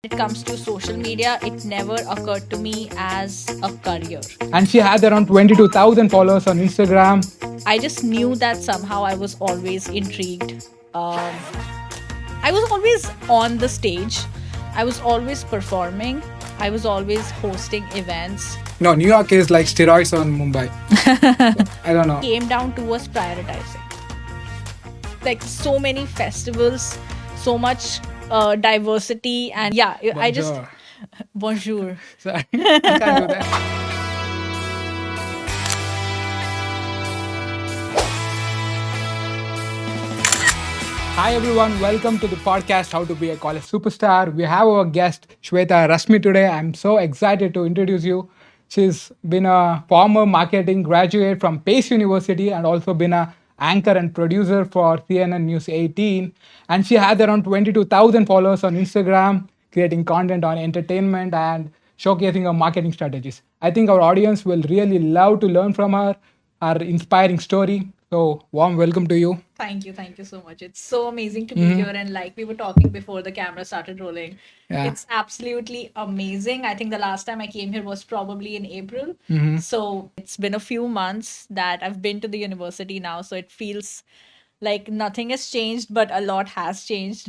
It comes to social media, it never occurred to me as a career. And she had around 22,000 followers on Instagram. I just knew that somehow I was always intrigued. I was always on the stage, I was always performing, I was always hosting events. No, New York is like steroids on Mumbai. I don't know. Came down to was prioritizing. Like so many festivals, so much diversity, and yeah, I just. Bonjour. Bonjour. Sorry, I can't do that. Hi everyone, welcome to the podcast How to Be a College Superstar. We have our guest Shweta Rasmi today. I'm so excited to introduce you. She's been a former marketing graduate from Pace University and also been a anchor and producer for CNN News 18. And she has around 22,000 followers on Instagram, creating content on entertainment and showcasing her marketing strategies. I think our audience will really love to learn from her inspiring story. So, warm welcome to you. Thank you so much. It's so amazing to be here. And like we were talking before the camera started rolling, Yeah. it's absolutely amazing. I think the last time I came here was probably in April. So it's been a few months that I've been to the university now. So it feels like nothing has changed, but a lot has changed.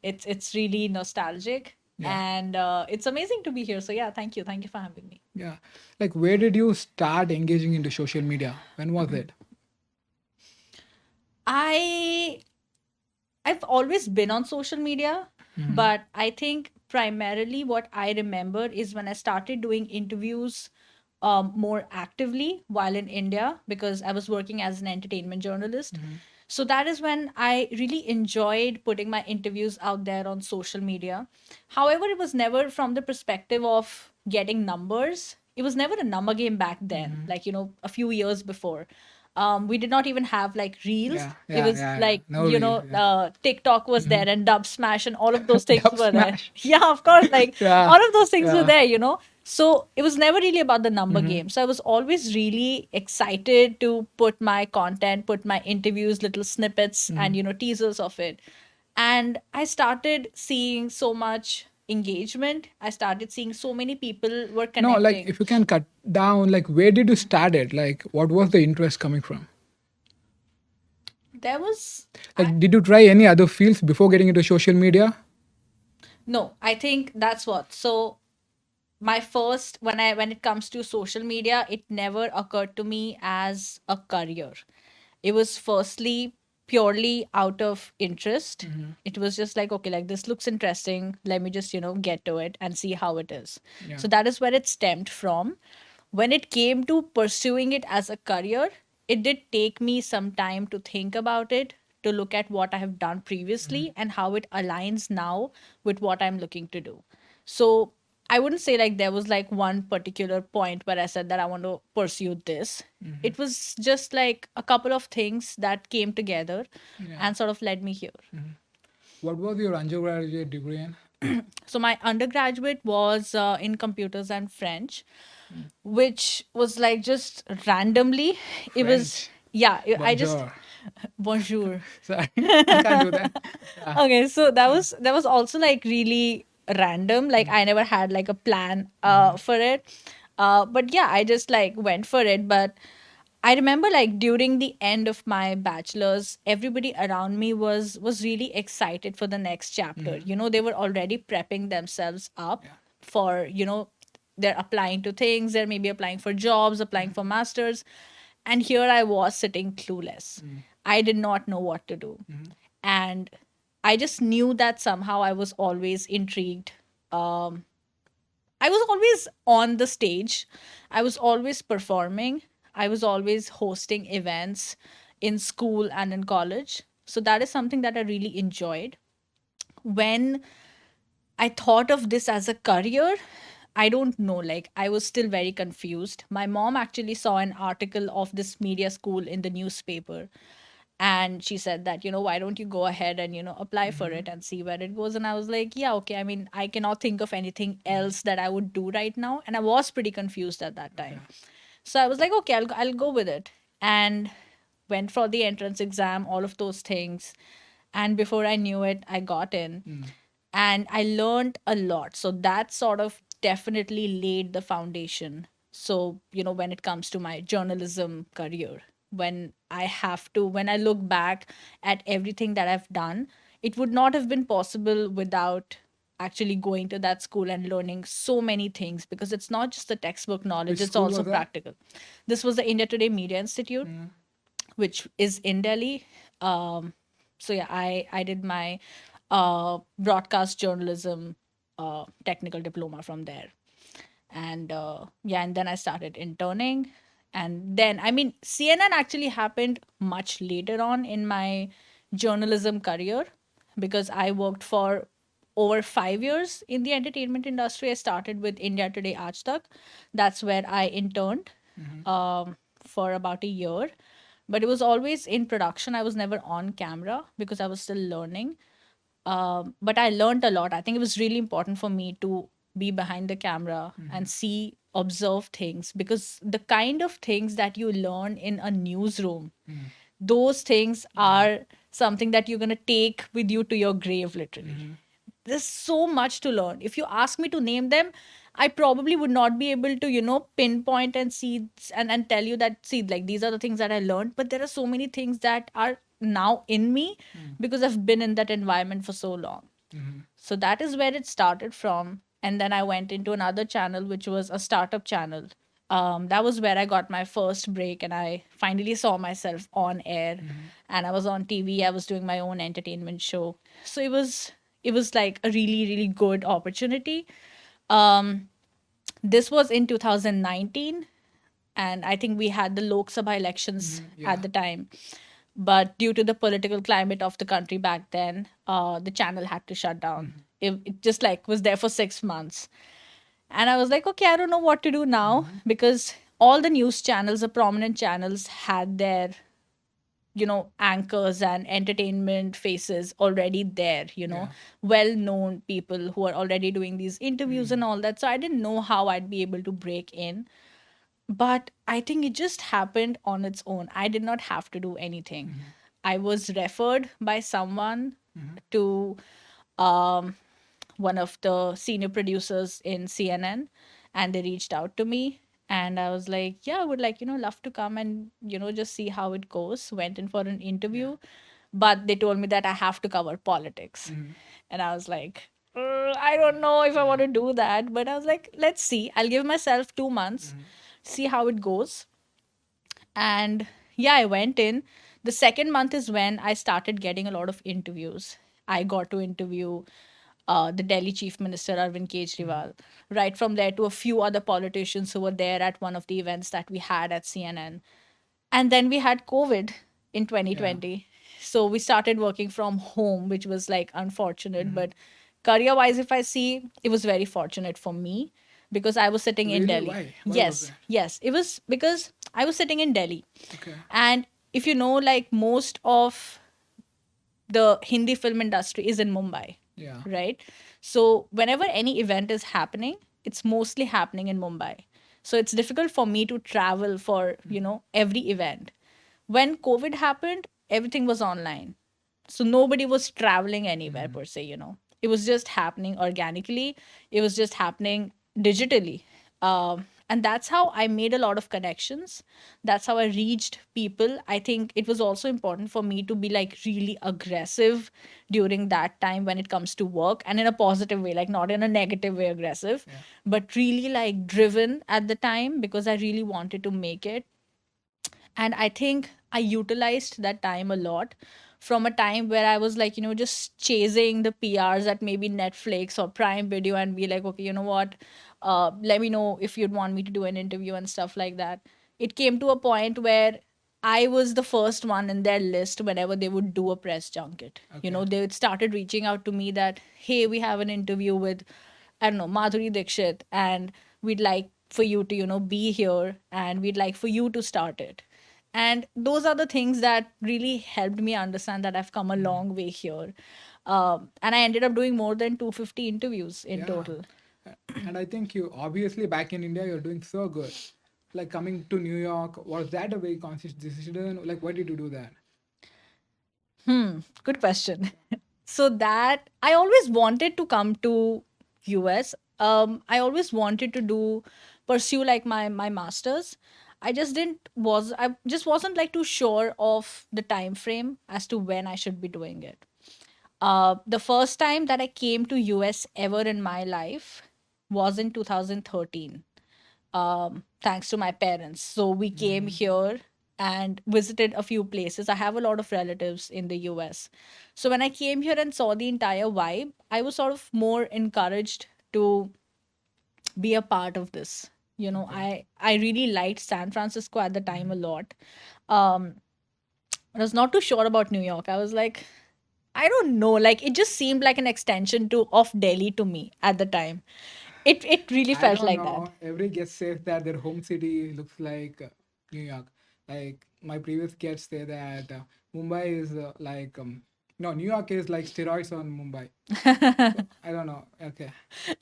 It's really nostalgic. Yeah. And it's amazing to be here. So yeah, thank you for having me. Yeah. Like, where did you start engaging into social media? When was it? I I've always been on social media, but I think primarily what I remember is when I started doing interviews more actively while in India because I was working as an entertainment journalist. So that is when I really enjoyed putting my interviews out there on social media. However, it was never from the perspective of getting numbers. It was never a number game back then, like, a few years before. We did not even have like reels. Yeah, It yeah, was yeah, yeah. like, No reels, yeah. TikTok was there and Dub Smash and all of those things Dub were there. Smash. Yeah, of course. Like Yeah, all of those things were yeah. there. So it was never really about the number game. So I was always really excited to put my content, put my interviews, little snippets, and teasers of it. And I started seeing so much engagement. I started seeing so many people were No, like, connecting. if you can cut down, like, where did you start it? Like, what was the interest coming from? There was Like, did you try any other fields before getting into social media? no, I think that's what. So my first when it comes to social media, it never occurred to me as a career. It was firstly purely out of interest. It was just like, okay, like this looks interesting, let me just get to it and see how it is. Yeah. So that is where it stemmed from. When it came to pursuing it as a career, it did take me some time to think about it, to look at what I have done previously and how it aligns now with what I'm looking to do. So I wouldn't say like there was like one particular point where I said that I want to pursue this. It was just like a couple of things that came together Yeah. and sort of led me here. What was your undergraduate degree in? So my undergraduate was in computers and French, which was like just randomly. It was, French. yeah, I just. Bonjour. Bonjour. Sorry, I can't do that. Yeah. Okay, so that was also like really random. Like I never had like a plan for it. But yeah, I just like went for it. But I remember like during the end of my bachelor's, everybody around me was really excited for the next chapter. They were already prepping themselves up for, they're applying to things, they're maybe applying for jobs, applying for masters. And here I was sitting clueless. I did not know what to do. And I just knew that somehow I was always intrigued. Um, I was always on the stage. I was always performing. I was always hosting events in school and in college. So that is something that I really enjoyed. When I thought of this as a career, I don't know. Like, I was still very confused. My mom actually saw an article of this media school in the newspaper. And she said that, why don't you go ahead and, apply for it and see where it goes. And I was like, yeah, okay. I mean, I cannot think of anything else that I would do right now. And I was pretty confused at that time. So I was like, okay, I'll go with it. And went for the entrance exam, all of those things. And before I knew it, I got in. and I learned a lot. So that sort of definitely laid the foundation. So, when it comes to my journalism career, when I look back at everything that I've done, it would not have been possible without actually going to that school and learning so many things, because it's not just the textbook knowledge, Which it's school also was that? practical. This was the India Today Media Institute, which is in Delhi. So yeah, I did my broadcast journalism technical diploma from there, and yeah, and then I started interning, and then I mean CNN actually happened much later on in my journalism career, because I worked for over 5 years in the entertainment industry. I started with India Today Aaj Tak. That's where I interned for about a year, but it was always in production. I was never on camera because I was still learning. But I learned a lot. I think it was really important for me to be behind the camera and see, observe things, because the kind of things that you learn in a newsroom, those things are something that you're going to take with you to your grave, literally. There's so much to learn. If you ask me to name them, I probably would not be able to, pinpoint and see and tell you that, see, like these are the things that I learned. But there are so many things that are now in me because I've been in that environment for so long. So that is where it started from. And then I went into another channel, which was a startup channel. That was where I got my first break, and I finally saw myself on air. And I was on TV. I was doing my own entertainment show. So it was like a really, really good opportunity. Um, this was in 2019, and I think we had the Lok Sabha elections Yeah. at the time. But due to the political climate of the country back then, the channel had to shut down. It just like was there for 6 months, and I was like, okay, I don't know what to do now, because all the news channels, the prominent channels, had their anchors and entertainment faces already there, Yeah. well known people who are already doing these interviews and all that. So I didn't know how I'd be able to break in, but I think it just happened on its own. I did not have to do anything. I was referred by someone to um, one of the senior producers in CNN, and they reached out to me. And I was like, yeah, I would like, love to come and, just see how it goes. Went in for an interview, but they told me that I have to cover politics. And I was like, I don't know if I want to do that. But I was like, let's see. I'll give myself 2 months, see how it goes. And yeah, I went in. The second month is when I started getting a lot of interviews. I got to interview the Delhi Chief Minister Arvind Kejriwal, right from there to a few other politicians who were there at one of the events that we had at CNN. And then we had COVID in 2020. So we started working from home, which was like unfortunate. But career wise, if I see, it was very fortunate for me because I was sitting in Really? Delhi. Why? Why was Yes, that? yes. It was because I was sitting in Delhi. Okay. And if you know, like most of the Hindi film industry is in Mumbai, Yeah. right? So whenever any event is happening, it's mostly happening in Mumbai. So it's difficult for me to travel for, every event. When COVID happened, everything was online. So nobody was traveling anywhere per se. It was just happening organically. It was just happening digitally. And that's how I made a lot of connections. That's how I reached people. I think it was also important for me to be like really aggressive during that time when it comes to work, and in a positive way, like not in a negative way aggressive, but really like driven at the time because I really wanted to make it. And I think I utilized that time a lot, from a time where I was like, just chasing the PRs at maybe Netflix or Prime Video and be like, okay, you know what, let me know if you'd want me to do an interview and stuff like that. It came to a point where I was the first one in their list whenever they would do a press junket. Okay. They started reaching out to me that, hey, we have an interview with, I don't know, Madhuri Dixit, and we'd like for you to, be here, and we'd like for you to start it. And those are the things that really helped me understand that I've come a long way here. And I ended up doing more than 250 interviews in Yeah. total. And I think you obviously back in India you're doing so good. Like coming to New York, was that a very conscious decision? Like why did you do that? Good question. So that I always wanted to come to US. I always wanted to pursue like my masters. I just wasn't like too sure of the time frame as to when I should be doing it. The first time that I came to US ever in my life was in 2013, thanks to my parents. So we came Mhm. here and visited a few places. I have a lot of relatives in the US. So when I came here and saw the entire vibe, I was sort of more encouraged to be a part of this. You know, Okay. I really liked San Francisco at the time a lot. Um, I was not too sure about New York. I was like, I don't know, like it just seemed like an extension to of Delhi to me at the time. It really I felt don't like that. know. Every guest says that their home city looks like New York. Like my previous guests say that Mumbai is like no, New York is like steroids on Mumbai. So I don't know. Okay,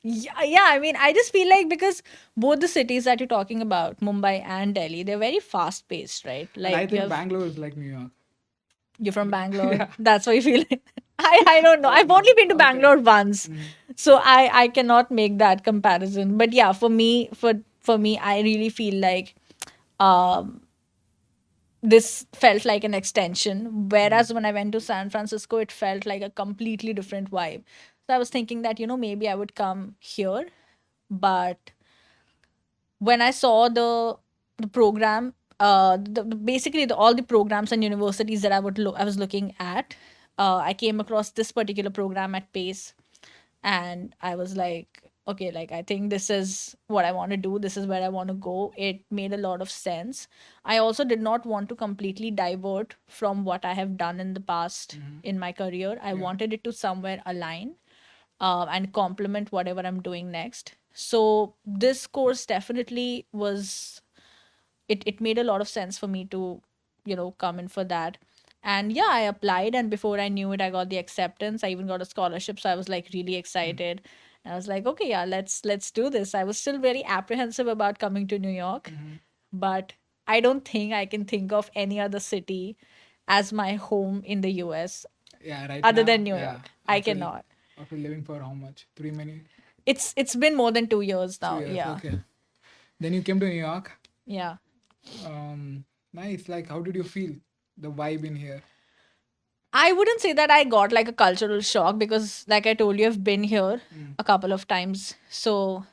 Yeah, yeah. I mean, I just feel like because both the cities that you're talking about, Mumbai and Delhi, they're very fast paced, right? and I Like think Bangalore is like New York. you're from Bangalore. Yeah, That's why you feel like I don't know. I don't I've know. only been to Okay. Bangalore once. Mhm. So I cannot make that comparison. But yeah, for me, I really feel like um this felt like an extension. Mhm. Whereas when I went to San Francisco, it felt like a completely different vibe. So I was thinking that, maybe I would come here, but when I saw the program, basically all the programs and universities that I was looking at, I came across this particular program at Pace, and I was like, okay, like I think this is what I want to do. This is where I want to go. It made a lot of sense. I also did not want to completely divert from what I have done in the past Mhm. in my career. I Yeah. wanted it to somewhere align and complement whatever I'm doing next. So this course definitely was it made a lot of sense for me to, come in for that. And yeah, I applied, and before I knew it, I got the acceptance. I even got a scholarship, so I was like really Mm. excited. And I was like, okay, yeah, let's do this. I was still very apprehensive about coming to New York, Mhm. but I don't think I can think of any other city as my home in the US Yeah. Right other now. than New Yeah. York. I cannot. After living for how much? 3 many It's been more than 2 years now. 2 years. Yeah. Okay. Then you came to New York. Yeah. Nice. Like, how did you feel the vibe in here? I wouldn't say that I got like a cultural shock because, like I told you, I've been here Mm. a couple of times. So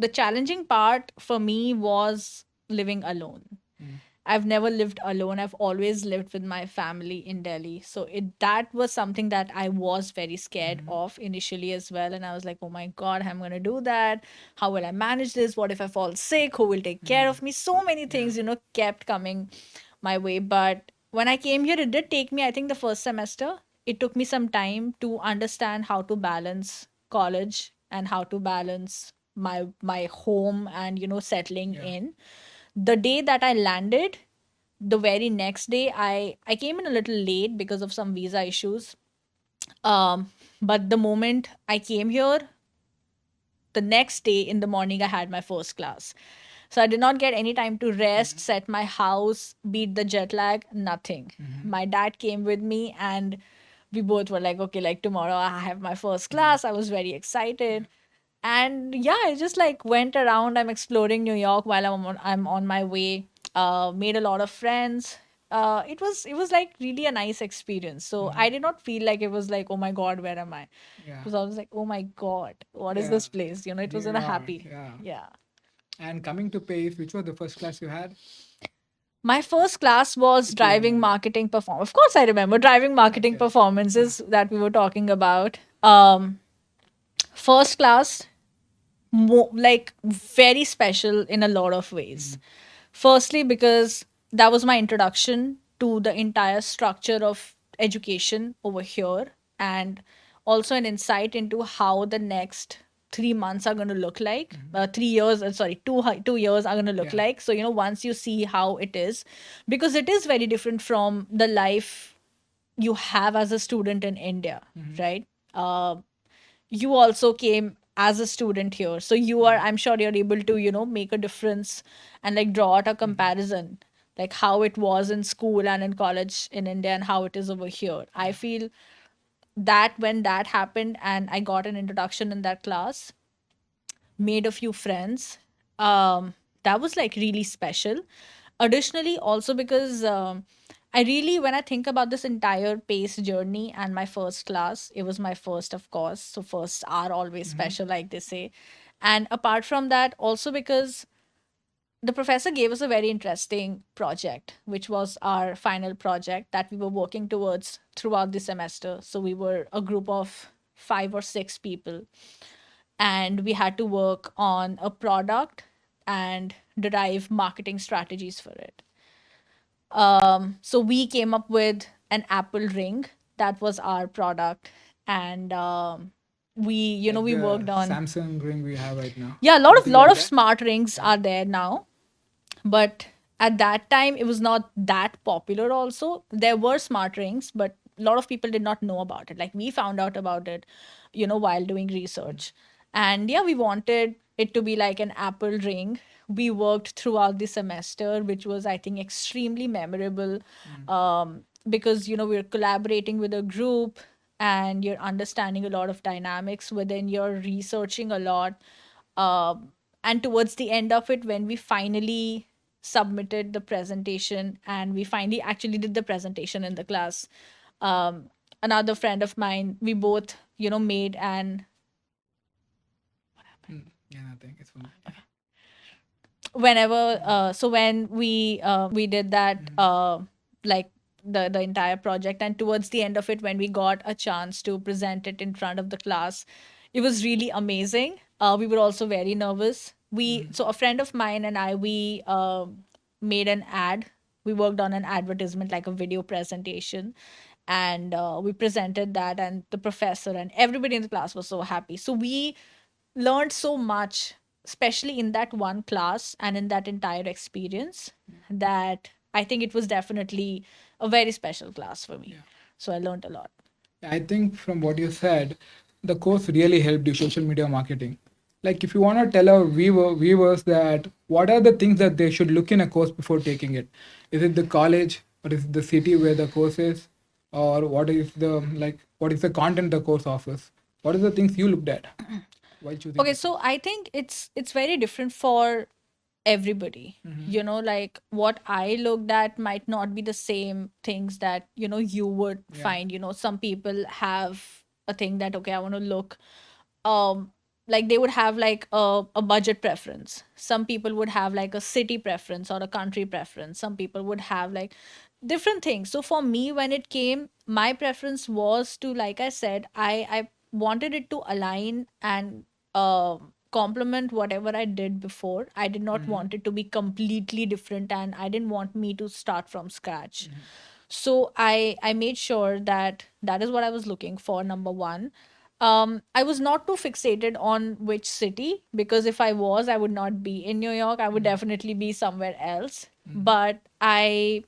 the challenging part for me was living alone. Mm. I've never lived alone. I've always lived with my family in Delhi. So that was something that I was very scared Mhm. of initially as well. And I was like, oh my God, how am I going to do that? How will I manage this? What if I fall sick? Who will take care Mhm. of me? So many Yeah. things, kept coming my way. But when I came here, it did take me, I think, the first semester. It took me some time to understand how to balance college and how to balance my home and settling Yeah. in. The day that I landed, the very next day, I came in a little late because of some visa issues. But the moment I came here, the next day in the morning, I had my first class. So I did not get any time to rest, Mhm. set my house, beat the jet lag, nothing. Mhm. My dad came with me, and we both were like, okay, like tomorrow I have my first Mhm. class. I was very Yeah. excited. And yeah, I just like went around. I'm exploring New York while I'm on my way. Made a lot of friends. It was like really a nice experience. So Mhm. I did not feel like it was like, oh my God, where am I? Yeah. Because I was like, oh my God, what is Yeah. this place? It was New in a York. happy. Yeah. Yeah. And coming to Pace, which was the first class you had? My first class was If you driving remember. marketing perform. Of course, I remember driving marketing Okay. Yeah. performances that we were talking about. First class, like very special in a lot of ways. Mhm. Firstly, because that was my introduction to the entire structure of education over here, and also an insight into how the next 3 months are going to look like. Mhm. 3 years, sorry, 2 years are going to look Yeah. like. So, once you see how it is, because it is very different from the life you have as a student in India, Mhm. right? Uh, you also came as a student here, so Mhm. I'm sure you're able to make a difference and like draw out a Mhm. comparison, like how it was in school and in college in India and how it is over here. I Yeah. feel that when that happened and I got an introduction in that class, made a few friends. That was like really special. Additionally, also because I really, when I think about this entire pace journey and my first class, it was my first, of course. So, first are always special, like they say. And apart from that, also because the professor gave us a very interesting project, which was our final project that we were working towards throughout the semester. So, we were a group of 5 or 6 people, and we had to work on a product and derive marketing strategies for it. So we came up with an Apple ring. That was our product, and Like we the worked on, Samsung ring we have right now, yeah, something lot like of that. smart rings Yeah. are there now, but at that time it was not that popular. Also, there were smart rings, but a lot of people did not know about it. Like we found out about it, while doing research. And yeah, we wanted it to be like an Apple ring. We worked throughout the semester, which was, I think, extremely memorable, because we are collaborating with a group, and you're understanding a lot of dynamics within, you're researching a lot. And towards the end of it, when we finally submitted the presentation and we finally actually did the presentation in the class, um, another friend of mine, we both made an, Yeah, nothing. It's fine. whenever so when we did that, like the entire project, and towards the end of it, when we got a chance to present it in front of the class, it was really amazing. We were also very nervous. We So a friend of mine and I, we made an ad. We worked on an advertisement, like a video presentation, and we presented that, and the professor and everybody in the class was so happy. So we learned so much, especially in that one class and in that entire experience, that I think it was definitely a very special class for me. Yeah. So I learned a lot. I think from what you said, the course really helped you social media marketing. Like if you want to tell our viewers that what are the things that they should look in a course before taking it? Is it the college or is it the city where the course is? Or what is the content the course offers? What are the things you looked at while choosing Okay, the course? so I think it's very different for everybody. Like what I looked at might not be the same things that you would Yeah. find. Some people have a thing that, okay, I want to look, um like they would have like a budget preference. Some people would have like a city preference or a country preference. Some people would have like different things. So for me, when it came, my preference was to, like I said, I wanted it to align and complement whatever I did before. I did not want it to be completely different, and I didn't want me to start from scratch. So I made sure that that is what I was looking for, number one. I was not too fixated on which city, because if I was, I would not be in New York. I would definitely be somewhere else. But I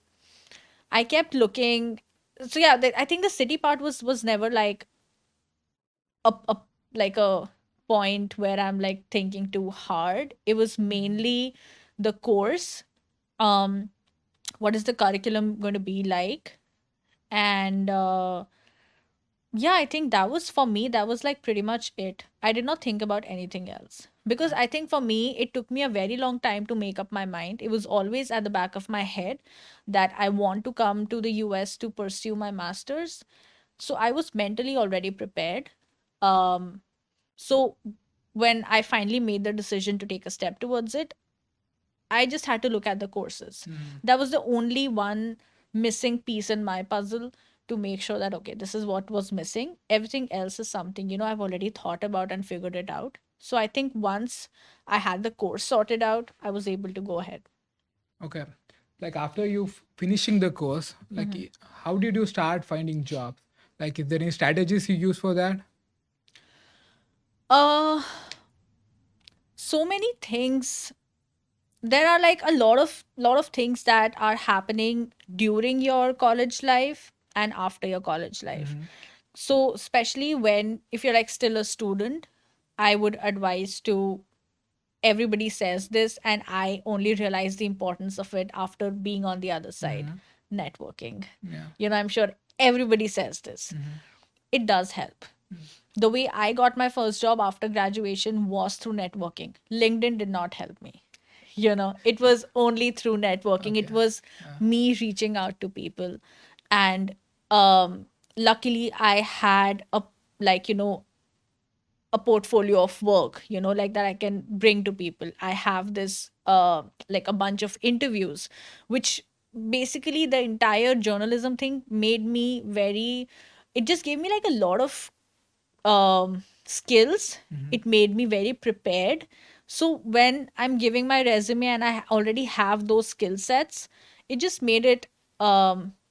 kept looking. So yeah, I think the city part was never like a like a point where I'm like thinking too hard. It was mainly the course. Um, what is the curriculum going to be like? And yeah, I think that was, for me, that was like pretty much it. I did not think about anything else, because I think for me it took me a very long time to make up my mind. It was always at the back of my head that I want to come to the US to pursue my masters. So I was mentally already prepared. Um so when I finally made the decision to take a step towards it, I just had to look at the courses. That was the only one missing piece in my puzzle, to make sure that, okay, this is what was missing. Everything else is something, I've already thought about and figured it out. So I think once I had the course sorted out, I was able to go ahead. Okay. Like after you finishing the course, like how did you start finding jobs? Like is there any strategies you use for that? Uh, so many things. There are like a lot of things that are happening during your college life and after your college life. So especially when, if you're like still a student, I would advise to, everybody says this and I only realize the importance of it after being on the other side, networking. Yeah. I'm sure everybody says this. it does help. The way I got my first job after graduation was through networking. LinkedIn did not help me. It was only through networking. It Okay. was me reaching out to people. And um, luckily, I had like, a portfolio of work, like that I can bring to people. I have this, like a bunch of interviews, which basically the entire journalism thing made me very, it just gave me like a lot of skills. It made me very prepared. So when I'm giving my resume and I already have those skill sets, it just made it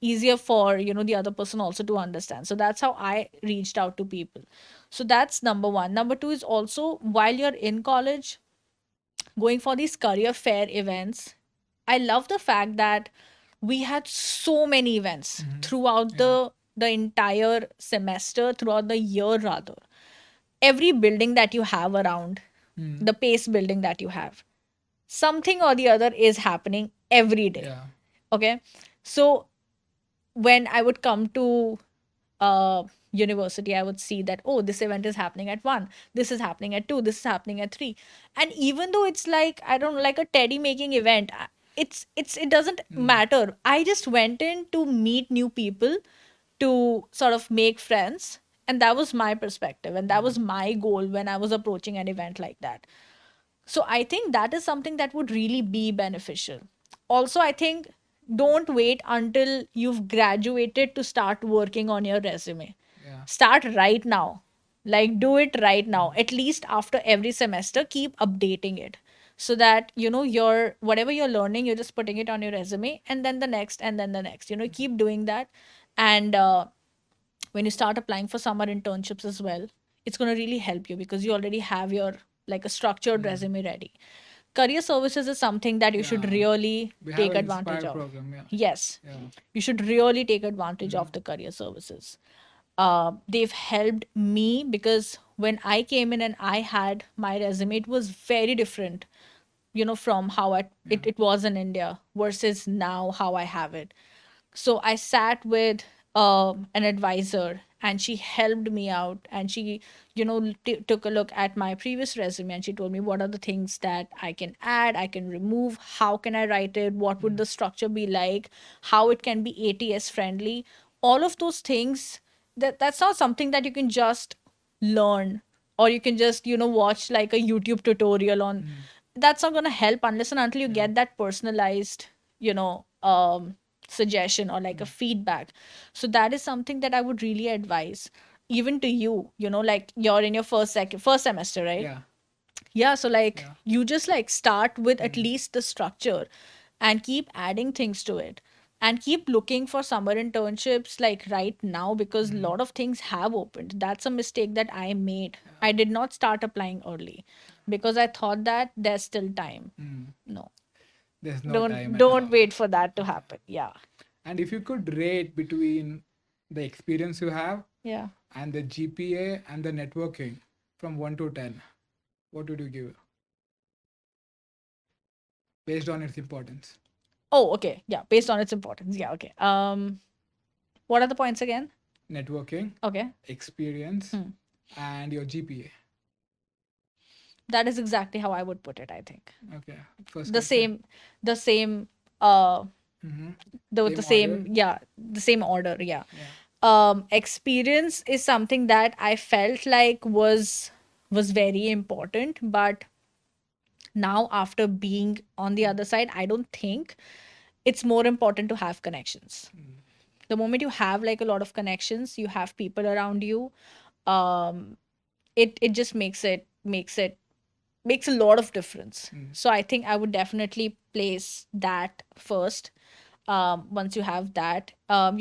easier for the other person also to understand. So that's how I reached out to people. So that's number one. Number two is also, while you're in college, going for these career fair events. I love the fact that we had so many events throughout the entire semester, throughout the year rather. Every building that you have around, the pace building that you have, something or the other is happening every day. Yeah. Okay. So when I would come to university, I would see that, oh, this event is happening at 1, this is happening at 2, this is happening at 3. And even though it's like, I don't know, like a teddy making event, it doesn't matter. I just went in to meet new people, to sort of make friends. And that was my perspective. And that was my goal when I was approaching an event like that. So I think that is something that would really be beneficial. Also, I think don't wait until you've graduated to start working on your resume. Yeah. Start right now. Like, do it right now. At least after every semester, keep updating it, so that your whatever you're learning, you're just putting it on your resume, and then the next, and then the next. Keep doing that. And when you start applying for summer internships as well, it's going to really help you, because you already have your, like, a structured resume ready. Career services is something that you should Yeah. really We have take an advantage Inspire of. program. Yeah. Yes, Yeah. you should really take advantage of the career services. They've helped me, because when I came in and I had my resume, it was very different, from how it was in India versus now how I have it. So I sat with an advisor, and she helped me out, and she took a look at my previous resume, and she told me what are the things that I can add, I can remove, how can I write it, what would the structure be like, how it can be ATS friendly. All of those things, that's not something that you can just learn, or you can just watch like a YouTube tutorial on. That's not going to help unless and until you get that personalized you know suggestion, or like a feedback. So that is something that I would really advise, even to you, like you're in your first semester, right? Yeah. Yeah, so like Yeah. you just like start with at least the structure, and keep adding things to it, and keep looking for summer internships like right now, because a lot of things have opened. That's a mistake that I made. I did not start applying early, because I thought that there's still time. No, There's no time don't at don't all. wait for that to happen. Yeah. And if you could rate between the experience you have Yeah. and the GPA and the networking from 1 to 10, what would you give based on its importance? Oh, okay. Yeah, based on its importance. Yeah, okay. What are the points again? Networking, Okay. experience, and your GPA. That is exactly how I would put it, I think. Okay. First The question. same the same uh Mm-hmm. the Same order. same, yeah, the same order, yeah. Yeah. Experience is something that I felt like was very important, but now after being on the other side, I don't think it's more important to have connections. The moment you have like a lot of connections, you have people around you, um it just makes a lot of difference. So I think I would definitely place that first. Once you have that,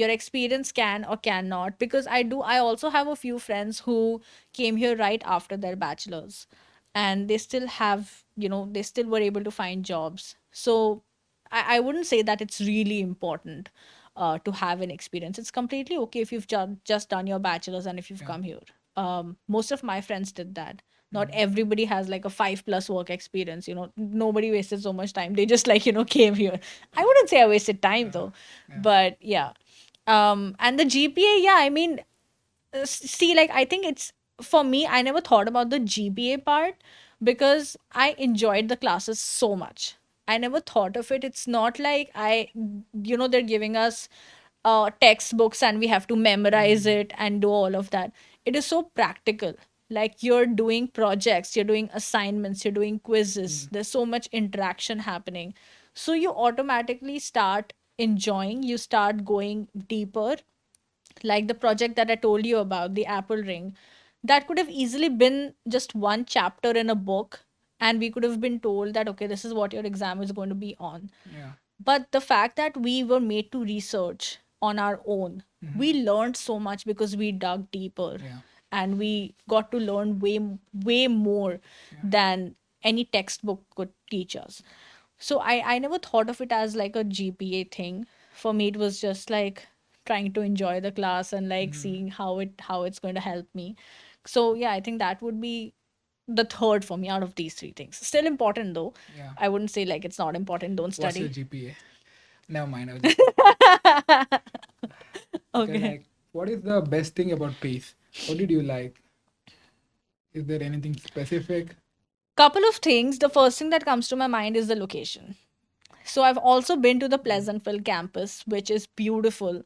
your experience can or cannot, because I also have a few friends who came here right after their bachelor's, and they still have, they still were able to find jobs. So I wouldn't say that it's really important to have an experience. It's completely okay if you've just done your bachelor's and if you've come here. Most of my friends did that. Not everybody has like a 5+ work experience. Nobody wasted so much time. They just like came here. I wouldn't say I wasted time though, but yeah. And the GPA, yeah, I mean, See, like, I think it's for me, I never thought about the GPA part because I enjoyed the classes so much. I never thought of it. It's not like they're giving us textbooks and we have to memorize it and do all of that. It is so practical. Like, you're doing projects, you're doing assignments, you're doing quizzes. There's so much interaction happening. So you automatically start enjoying, you start going deeper, like the project that I told you about, the Apple Ring, that could have easily been just one chapter in a book, and we could have been told that, okay, this is what your exam is going to be on. Yeah. But the fact that we were made to research on our own, we learned so much because we dug deeper Yeah. and we got to learn way more than any textbook could teach us. So I never thought of it as like a GPA thing. For me, it was just like trying to enjoy the class and like seeing how it's going to help me. So yeah, I think that would be the third for me out of these three things. Still important though. Yeah. I wouldn't say like it's not important. Don't What's your study. GPA? Never mind. I was just okay. Okay. Like, what is the best thing about Pace? What did you like? Is there anything specific? Couple of things. The first thing that comes to my mind is the location. So I've also been to the Pleasantville campus, which is beautiful.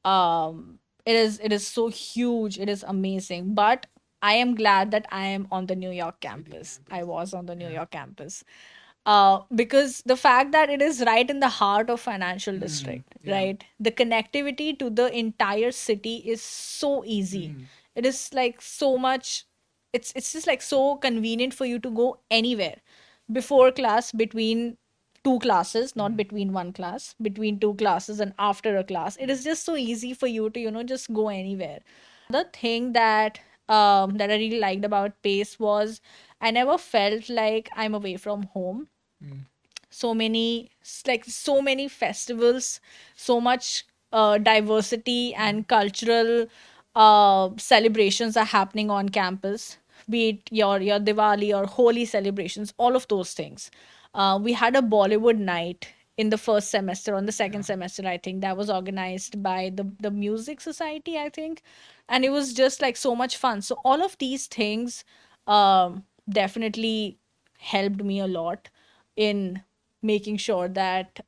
It is so huge. It is amazing. But I am glad that I am on the New York City campus. I campus. was on the New Yeah. York campus. Because the fact that it is right in the heart of financial district, Yeah. right? The connectivity to the entire city is so easy. It is like so much. It's just like so convenient for you to go anywhere before class, between two classes, not between one class, between two classes and after a class. It is just so easy for you to just go anywhere. Another thing that I really liked about Pace was I never felt like I'm away from home. So many festivals, so much diversity and cultural celebrations are happening on campus, be it your Diwali or Holi celebrations, all of those things. We had a Bollywood night in the first semester. On the second semester, I think that was organized by the Music Society, I think, and it was just like so much fun. So all of these things definitely helped me a lot in making sure that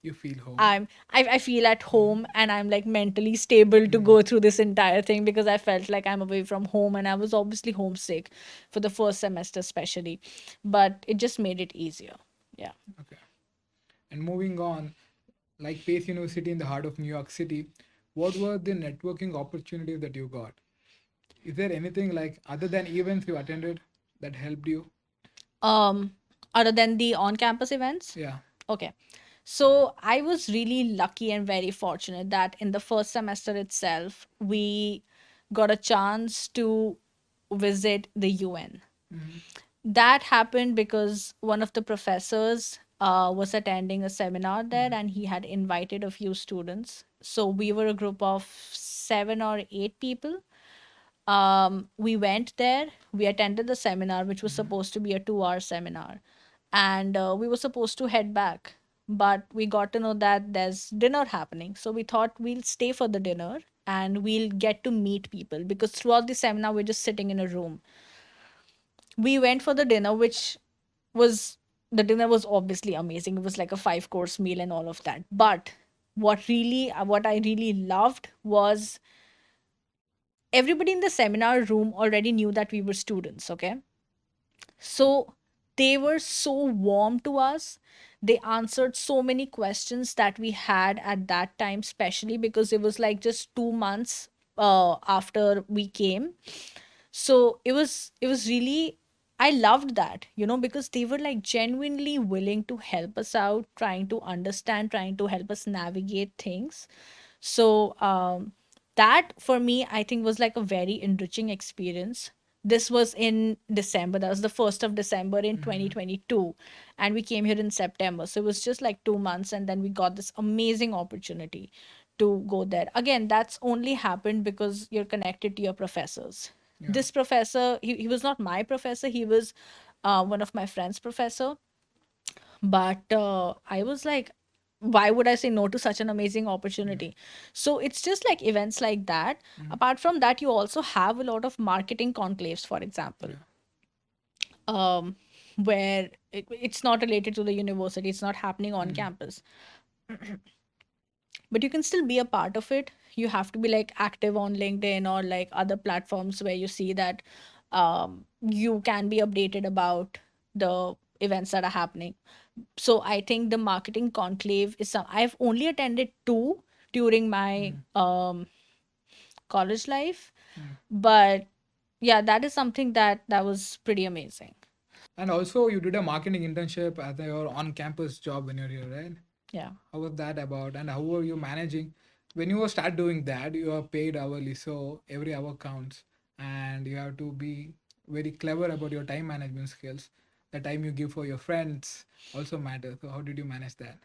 You feel home. I feel at home and I'm like mentally stable to go through this entire thing, because I felt like I'm away from home and I was obviously homesick for the first semester especially, but it just made it easier. Yeah. Okay. And moving on, like Pace University in the heart of New York City, what were the networking opportunities that you got? Is there anything like other than events you attended that helped you? Um, Other than the on-campus events, Yeah. okay. So I was really lucky and very fortunate that in the first semester itself, we got a chance to visit the UN. That happened because one of the professors was attending a seminar there and he had invited a few students. So we were a group of 7 or 8 people. We went there, we attended the seminar, which was supposed to be a 2 hour seminar, and we were supposed to head back. But we got to know that there's dinner happening. So we thought we'll stay for the dinner and we'll get to meet people, because throughout the seminar, we're just sitting in a room. We went for the dinner, which was the dinner was obviously amazing. It was like a 5 course meal and all of that. But what I really loved was everybody in the seminar room already knew that we were students, okay? So they were so warm to us. They answered so many questions that we had at that time, especially because it was like just 2 months after we came. So it was really, I loved that, because they were like genuinely willing to help us out, trying to understand, trying to help us navigate things. So that for me, I think, was like a very enriching experience. This was in December. That was the 1st of December in 2022. And we came here in September. So it was just like 2 months. And then we got this amazing opportunity to go there. Again, that's only happened because you're connected to your professors. Yeah. This professor, he was not my professor, he was one of my friend's professor. But I was like, why would I say no to such an amazing opportunity? So it's just like events like that. Apart from that, you also have a lot of marketing conclaves, for example, um, where it's not related to the university, it's not happening on campus, but you can still be a part of it. You have to be like active on LinkedIn or like other platforms where you see that you can be updated about the events that are happening. So I think the marketing conclave is some I've only attended two during my college life, but yeah, that is something that was pretty amazing. And also, you did a marketing internship at your on-campus job when you're here, right? Yeah. How was that about? And how were you managing? When you start doing that, you are paid hourly, so every hour counts, and you have to be very clever about your time management skills. The time you give for your friends also matters. So how did you manage that?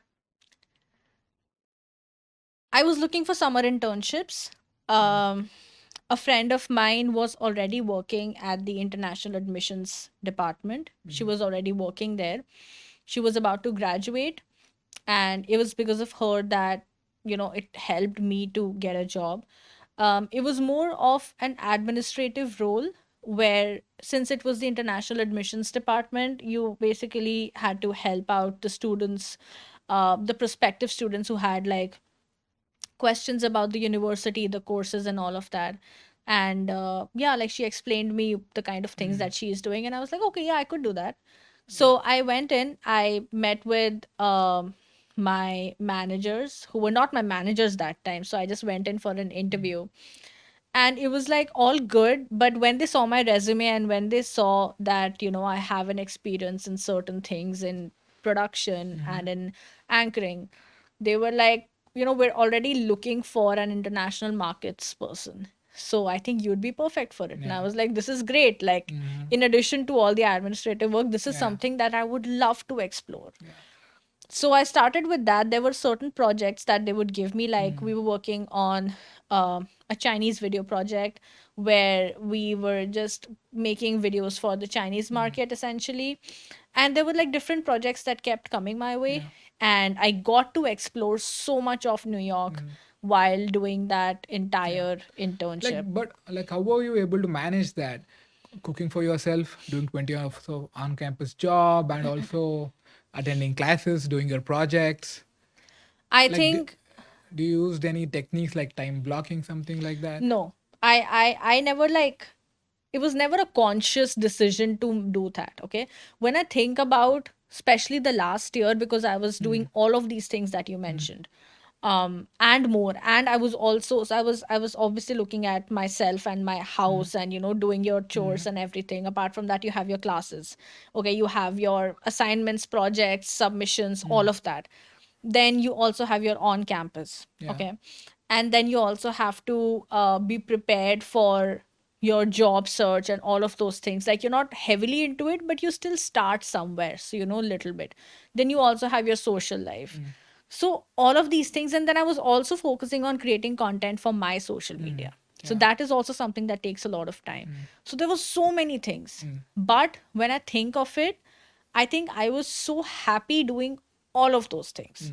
I was looking for summer internships. Um, a friend of mine was already working at the international admissions department. She was already working there. She was about to graduate, and it was because of her that it helped me to get a job. It was more of an administrative role where, since it was the international admissions department, you basically had to help out the students, the prospective students who had like questions about the university, the courses, and all of that. And yeah, like she explained me the kind of things that she is doing, and I was like, okay, yeah, I could do that. So I went in, I met with my managers who were not my managers that time. So I just went in for an interview, and it was like all good. But when they saw my resume and when they saw that I have an experience in certain things in production and in anchoring, they were like, we're already looking for an international markets person, so I think you'd be perfect for it. And I was like, this is great. Like, in addition to all the administrative work, this is something that I would love to explore. So I started with that. There were certain projects that they would give me, like we were working on a Chinese video project where we were just making videos for the Chinese market essentially. And there were like different projects that kept coming my way, and I got to explore so much of New York while doing that entire internship. But like, how were you able to manage that? Cooking for yourself, doing 20 hours of on-campus job, and also attending classes, doing your projects. I Like, think do you used any techniques like time blocking, something like that? no, I never like, it was never a conscious decision to do that. Okay, when I think about especially the last year, because I was doing all of these things that you mentioned, and more. And I was also, so I was obviously looking at myself and my house, and doing your chores and everything. Apart from that, you have your classes. Okay, you have your assignments, projects, submissions, all of that. Then you also have your on campus. Yeah. Okay, and then you also have to be prepared for your job search and all of those things. Like, you're not heavily into it, but you still start somewhere, so you know a little bit. Then you also have your social life. So all of these things, and then I was also focusing on creating content for my social media. So Yeah. that is also something that takes a lot of time. So there were so many things. But when I think of it, I think I was so happy doing all of those things.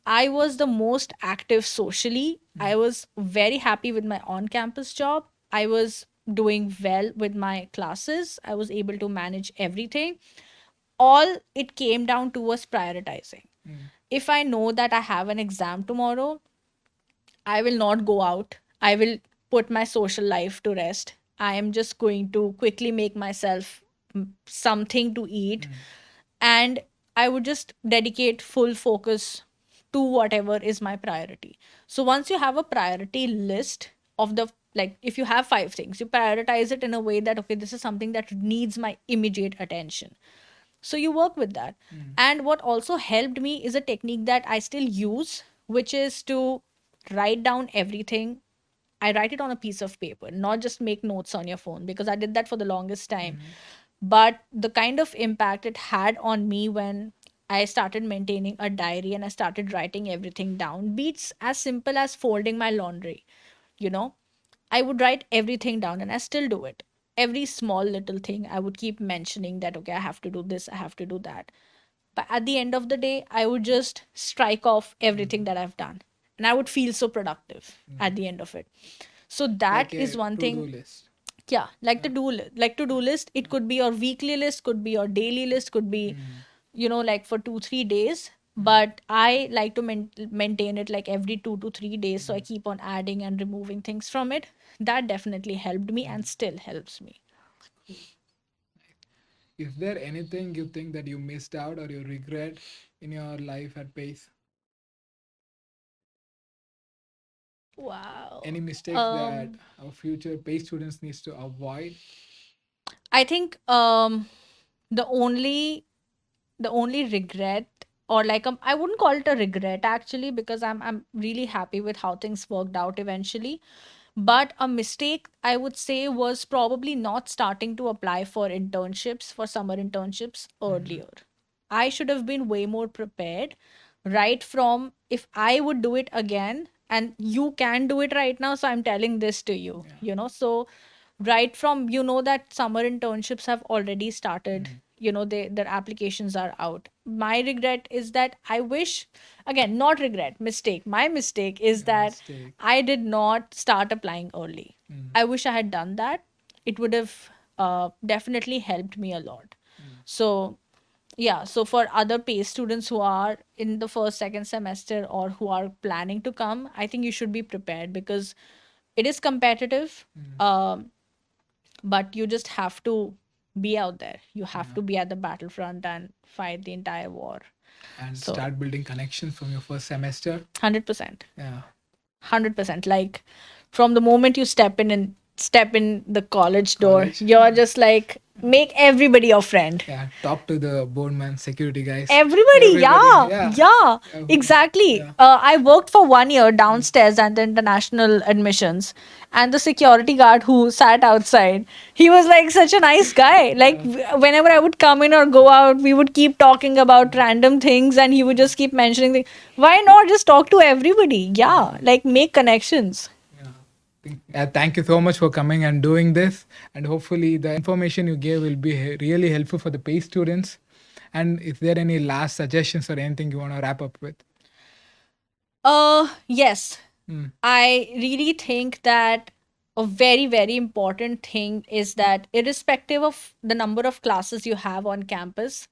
I was the most active socially. I was very happy with my on campus job. I was doing well with my classes. I was able to manage everything. All it came down to was prioritizing. If I know that I have an exam tomorrow, I will not go out. I will put my social life to rest. I am just going to quickly make myself something to eat, and I would just dedicate full focus to whatever is my priority. So once you have a priority list of the, like, if you have five things, you prioritize it in a way that, okay, this is something that needs my immediate attention. So you work with that. And what also helped me is a technique that I still use, which is to write down everything. I write it on a piece of paper, not just make notes on your phone, because I did that for the longest time. But the kind of impact it had on me when I started maintaining a diary and I started writing everything down, beats as simple as folding my laundry. You know, I would write everything down, and I still do it. Every small little thing, I would keep mentioning that, okay, I have to do this, I have to do that. But at the end of the day, I would just strike off everything that I've done. And I would feel so productive at the end of it. So that Like is a one to-do thing. list. Yeah, like the to do list. It could be your weekly list, could be your daily list, could be, like for 2 3 days. But I like to maintain it like every 2 to 3 days, so I keep on adding and removing things from it. That definitely helped me and still helps me. Is there anything you think that you missed out or you regret in your life at Pace? Wow. Any mistakes that Um, our future Pace students needs to avoid? I think the only the only regret, or like I wouldn't call it a regret actually, because I'm really happy with how things worked out eventually. But a mistake I would say was probably not starting to apply for internships, for summer internships earlier. I should have been way more prepared right from, if I would do it again, and you can do it right now, so I'm telling this to you, so right from, that summer internships have already started, their applications are out. My regret is that I wish, again, not regret, mistake, my mistake is Yeah, that mistake. I did not start applying early. I wish I had done that. It would have definitely helped me a lot. So yeah, so for other PACE students who are in the first, second semester, or who are planning to come, I think you should be prepared, because it is competitive. Um, but you just have to be out there. You have to be at the battlefront and fight the entire war. And So start building connections from your first semester. 100%. Yeah. 100%. Like from the moment you step in the college door, College. you're just like, make everybody your friend. Yeah. Talk to the boardman, security guys. Everybody, yeah, Yeah. yeah, Yeah. exactly. Yeah. I worked for 1 year downstairs at the international admissions, and the security guard who sat outside, he was like such a nice guy. Like whenever I would come in or go out, we would keep talking about random things, and he would just keep mentioning things. Why not just talk to everybody? Yeah, like make connections. Thank you so much for coming and doing this. And hopefully, the information you gave will be really helpful for the PACE students. And is there any last suggestions or anything you want to wrap up with? Yes. Mm. I really think that a very, very important thing is that irrespective of the number of classes you have on campus,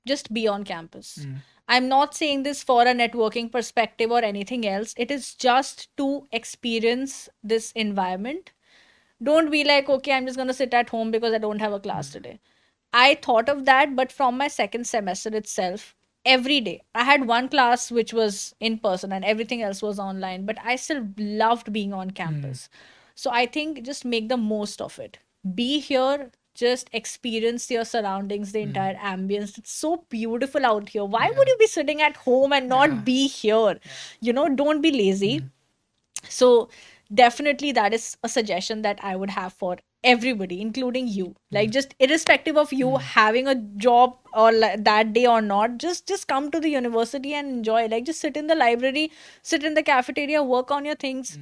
just be on campus. I'm not saying this for a networking perspective or anything else. It is just to experience this environment. Don't be like, okay, I'm just going to sit at home because I don't have a class today. I thought of that, but from my second semester itself, every day I had one class which was in person and everything else was online, but I still loved being on campus. So I think just make the most of it. Be here, just experience your surroundings, the entire ambience. It's so beautiful out here. Why would you be sitting at home and not be here? Don't be lazy. So definitely that is a suggestion that I would have for everybody, including you. Like just irrespective of you having a job or that day or not, just come to the university and enjoy. Like just sit in the library, sit in the cafeteria, work on your things,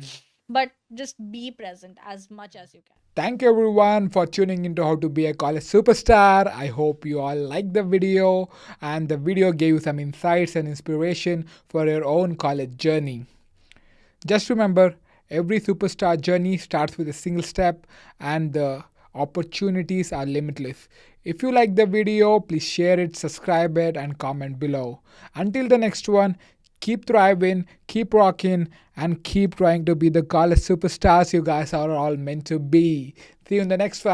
but just be present as much as you can. Thank you everyone for tuning into How to Be a College Superstar. I hope you all liked the video and the video gave you some insights and inspiration for your own college journey. Just remember, every superstar journey starts with a single step and the opportunities are limitless. If you like the video, please share it, subscribe it, and comment below. Until the next one, keep thriving, keep rocking, and keep trying to be the college superstars you guys are all meant to be. See you in the next one.